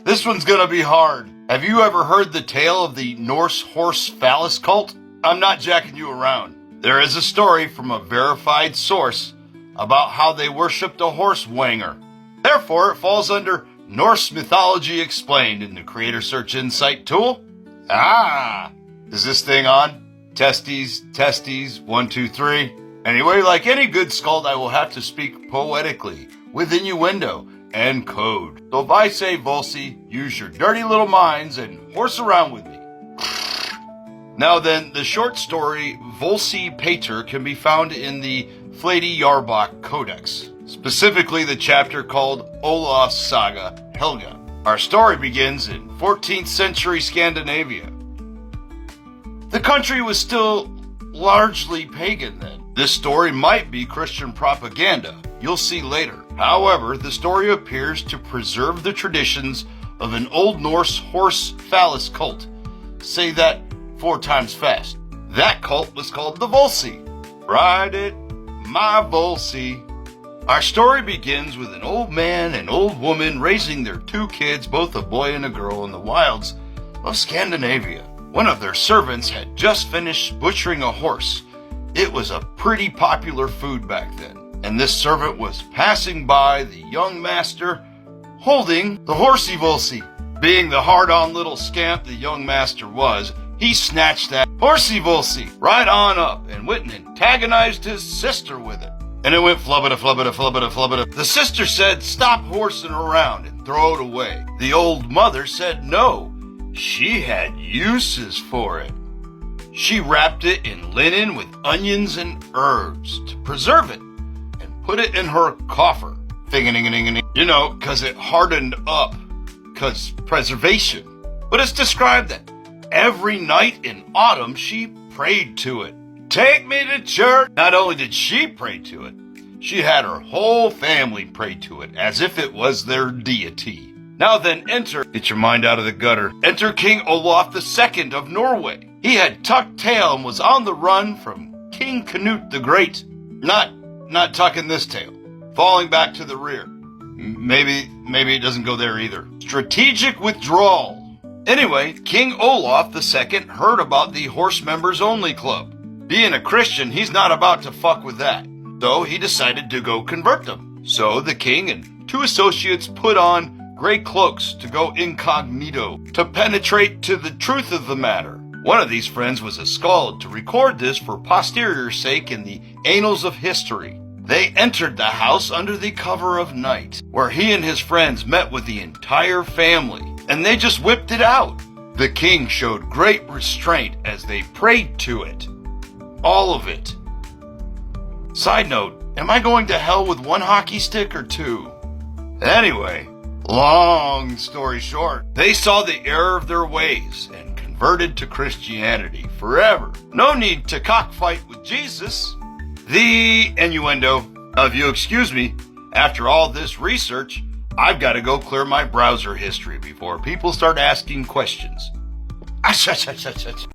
This one's gonna be hard. Have you ever heard the tale of the Norse horse phallus cult? I'm not jacking you around. There is a story from a verified source about how they worshipped a horse wanger. Therefore, it falls under Norse Mythology Explained in the Creator Search Insight tool. Is this thing on? Testes, 1, 2, 3. Anyway, like any good skald, I will have to speak poetically, with innuendo and code. So if I say Volsi, use your dirty little minds and horse around with me. Now then, the short story Volsi Pater can be found in the Flady Yarbok Codex, specifically the chapter called Olaf's Saga Helga. Our story begins in 14th century Scandinavia. The country was still largely pagan then. This story might be Christian propaganda. You'll see later. However, the story appears to preserve the traditions of an Old Norse horse phallus cult. Say that 4 times fast. That cult was called the Volsi. Ride it, my Volsi. Our story begins with an old man and old woman raising their 2 kids, both a boy and a girl, in the wilds of Scandinavia. One of their servants had just finished butchering a horse. It was a pretty popular food back then, and this servant was passing by the young master holding the horsey Volsi. Being the hard-on little scamp the young master was, he snatched that horsey Volsi right on up and went and antagonized his sister with it. And it went flubbada, flubbada, flubbada, flubbada. The sister said, "Stop horsing around and throw it away." The old mother said no. She had uses for it. She wrapped it in linen with onions and herbs to preserve it and put it in her coffer. You know, 'cause it hardened up, 'cause preservation. But it's described that every night in autumn she prayed to it. Take me to church. Not only did she pray to it, she had her whole family pray to it as if it was their deity. Now then, get your mind out of the gutter, enter King Olaf II of Norway. He had tucked tail and was on the run from King Canute the Great. Not tucking this tail, falling back to the rear. Maybe it doesn't go there either. Strategic withdrawal. Anyway, King Olaf II heard about the Horse Members Only Club. Being a Christian, he's not about to fuck with that. So he decided to go convert them. So the king and 2 associates put on gray cloaks to go incognito, to penetrate to the truth of the matter. One of these friends was a skald to record this for posterior's sake in the annals of history. They entered the house under the cover of night, where he and his friends met with the entire family, and they just whipped it out. The king showed great restraint as they prayed to it. All of it. Side note, am I going to hell with 1 hockey stick or 2? Anyway, long story short, they saw the error of their ways and converted to Christianity forever. No need to cockfight with Jesus. The innuendo. If you excuse me, after all this research, I've got to go clear my browser history before people start asking questions.